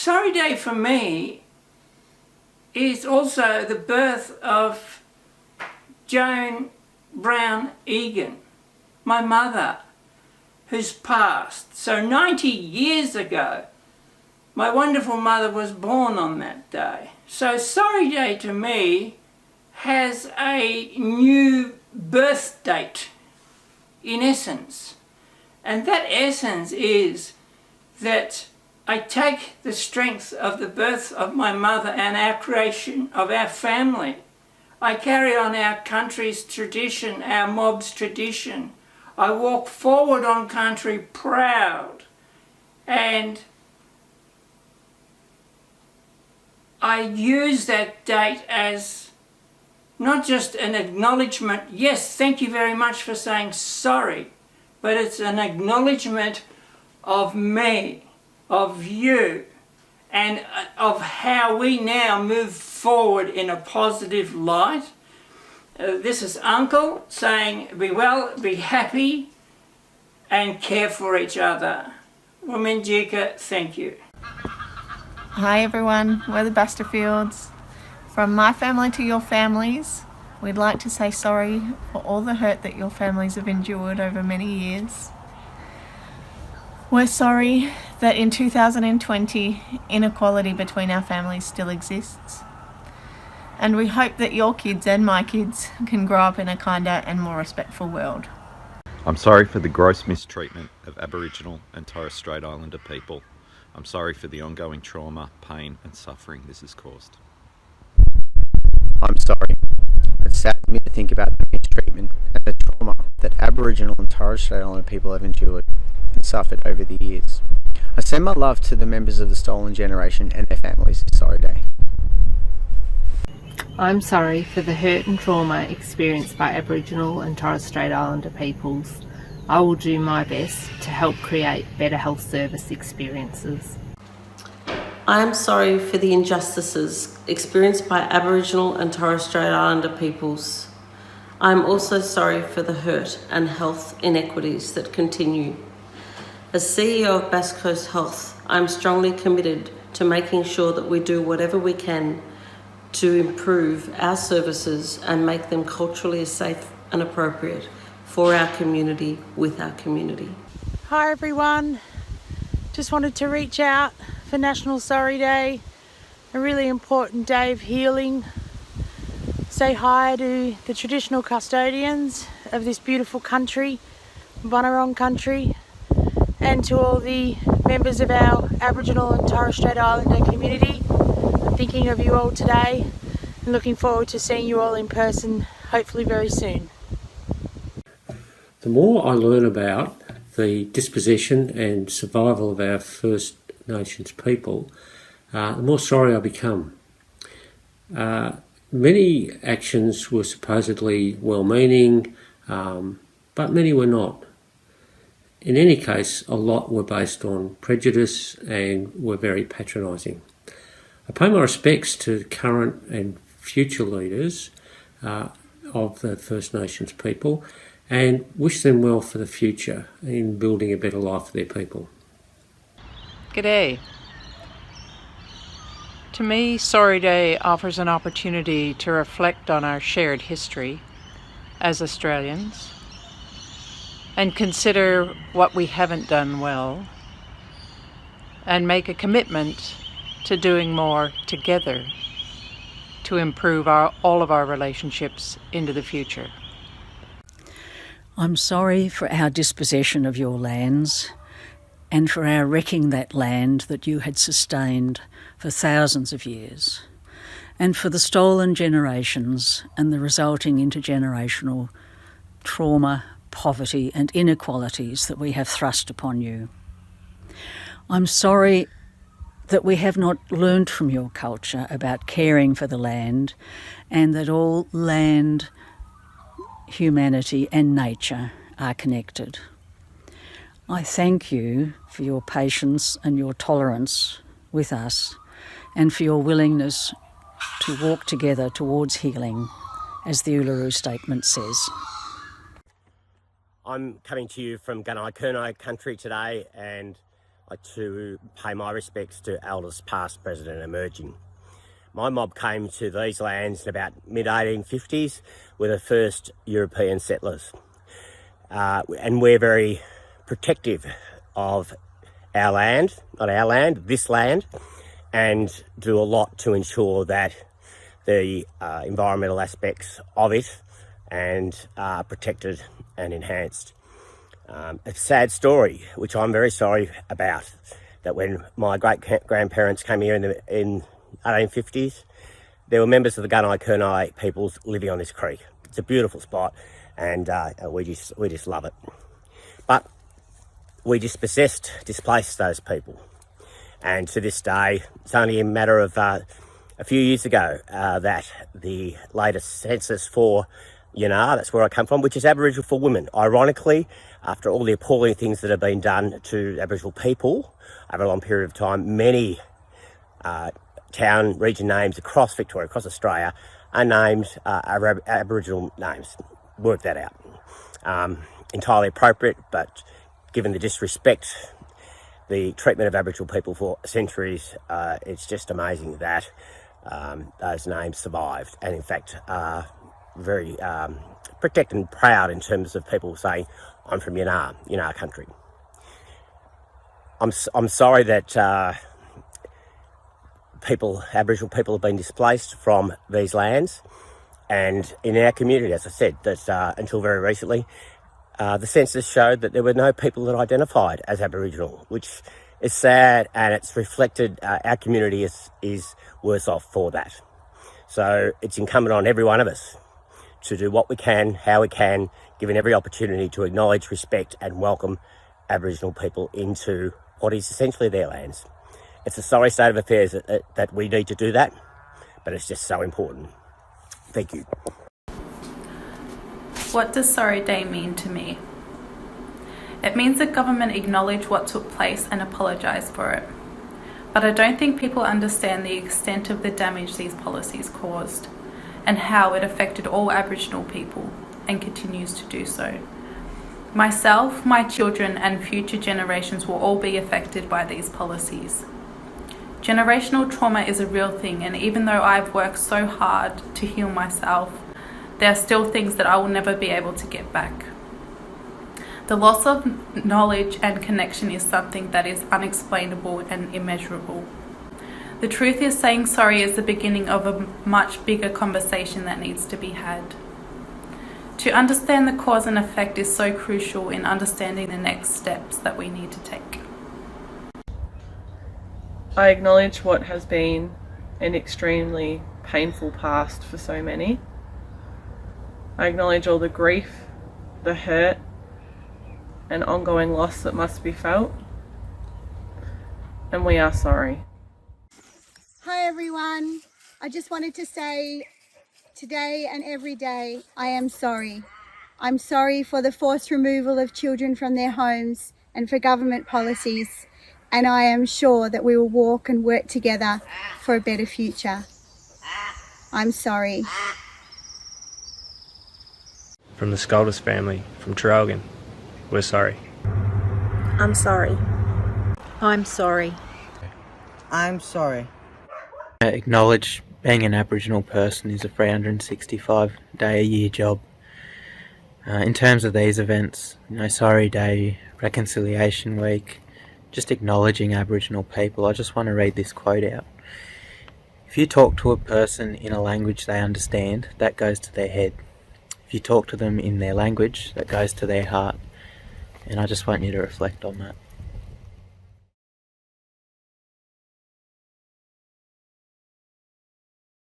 Sorry Day for me is also the birth of Joan Brown Egan, my mother, who's passed. So 90 years ago, my wonderful mother was born on that day. So Sorry Day to me has a new birth date, in essence. And that essence is that I take the strength of the birth of my mother and our creation of our family. I carry on our country's tradition, our mob's tradition. I walk forward on country proud, and I use that date as not just an acknowledgement, yes, thank you very much for saying sorry, but it's an acknowledgement of me, of you, and of how we now move forward in a positive light. This is Uncle saying, be well, be happy, and care for each other. Wominjeka, thank you. Hi everyone, we're the Basterfields. From my family to your families, we'd like to say sorry for all the hurt that your families have endured over many years. We're sorry that in 2020, inequality between our families still exists. And we hope that your kids and my kids can grow up in a kinder and more respectful world. I'm sorry for the gross mistreatment of Aboriginal and Torres Strait Islander people. I'm sorry for the ongoing trauma, pain and suffering this has caused. I'm sorry. It saddens me to think about the mistreatment and the trauma that Aboriginal and Torres Strait Islander people have endured and suffered over the years. I send my love to the members of the stolen generation and their families this sorry day. I'm sorry for the hurt and trauma experienced by Aboriginal and Torres Strait Islander peoples. I will do my best to help create better health service experiences. I am sorry for the injustices experienced by Aboriginal and Torres Strait Islander peoples. I am also sorry for the hurt and health inequities that continue. As CEO of Bass Coast Health, I am strongly committed to making sure that we do whatever we can to improve our services and make them culturally safe and appropriate for our community, with our community. Hi everyone, just wanted to reach out for National Sorry Day, a really important day of healing. Say hi to the traditional custodians of this beautiful country, Bunurong country, and to all the members of our Aboriginal and Torres Strait Islander community. I'm thinking of you all today and looking forward to seeing you all in person, hopefully very soon. The more I learn about the dispossession and survival of our First Nations people, the more sorry I become. Many actions were supposedly well-meaning, but many were not. In any case, a lot were based on prejudice and were very patronising. I pay my respects to current and future leaders of the First Nations people and wish them well for the future in building a better life for their people. G'day. To me, Sorry Day offers an opportunity to reflect on our shared history as Australians and consider what we haven't done well and make a commitment to doing more together to improve all of our relationships into the future. I'm sorry for our dispossession of your lands and for our wrecking that land that you had sustained for thousands of years, and for the stolen generations and the resulting intergenerational trauma, poverty and inequalities that we have thrust upon you. I'm sorry that we have not learned from your culture about caring for the land and that all land, humanity and nature are connected. I thank you for your patience and your tolerance with us and for your willingness to walk together towards healing, as the Uluru Statement says. I'm coming to you from Gunai Kurnai country today, and like to pay my respects to elders past, present and emerging. My mob came to these lands in about mid-1850s with the first European settlers. And we're very protective of our land, not our land, this land, and do a lot to ensure that the environmental aspects of it and are protected and enhanced. A sad story, which I'm very sorry about, that when my great-grandparents came here in the 1850s, there were members of the Gunai-Kurnai peoples living on this creek. It's a beautiful spot, and we just love it. But we displaced those people, and to this day, it's only a matter of a few years ago that the latest census for Yanar, that's where I come from, which is Aboriginal for women. Ironically, after all the appalling things that have been done to Aboriginal people over a long period of time, many town, region names across Victoria, across Australia, are named Aboriginal names. Work that out. Entirely appropriate, but given the disrespect, the treatment of Aboriginal people for centuries, it's just amazing that those names survived, and in fact are very protected and proud in terms of people saying, I'm from Yanar country. I'm sorry that Aboriginal people have been displaced from these lands, and in our community, as I said, that until very recently, the census showed that there were no people that identified as Aboriginal, which is sad, and it's reflected our community is worse off for that. So it's incumbent on every one of us to do what we can, how we can, given every opportunity to acknowledge, respect and welcome Aboriginal people into what is essentially their lands. It's a sorry state of affairs that we need to do that, but it's just so important. Thank you. What does Sorry Day mean to me? It means the government acknowledge what took place and apologise for it. But I don't think people understand the extent of the damage these policies caused and how it affected all Aboriginal people and continues to do so. Myself, my children and future generations will all be affected by these policies. Generational trauma is a real thing, and even though I've worked so hard to heal myself, there are still things that I will never be able to get back. The loss of knowledge and connection is something that is unexplainable and immeasurable. The truth is, saying sorry is the beginning of a much bigger conversation that needs to be had. To understand the cause and effect is so crucial in understanding the next steps that we need to take. I acknowledge what has been an extremely painful past for so many. I acknowledge all the grief, the hurt, and ongoing loss that must be felt. And we are sorry. Hi everyone. I just wanted to say today and every day I am sorry. I'm sorry for the forced removal of children from their homes and for government policies, and I am sure that we will walk and work together for a better future. I'm sorry. From the Scolders family, from Traralgon, we're sorry. I'm sorry. I'm sorry. I'm sorry. Acknowledge being an Aboriginal person is a 365-day-a-year job. In terms of these events, Sorry Day, Reconciliation Week, just acknowledging Aboriginal people, I just want to read this quote out. If you talk to a person in a language they understand, that goes to their head. If you talk to them in their language, that goes to their heart. And I just want you to reflect on that.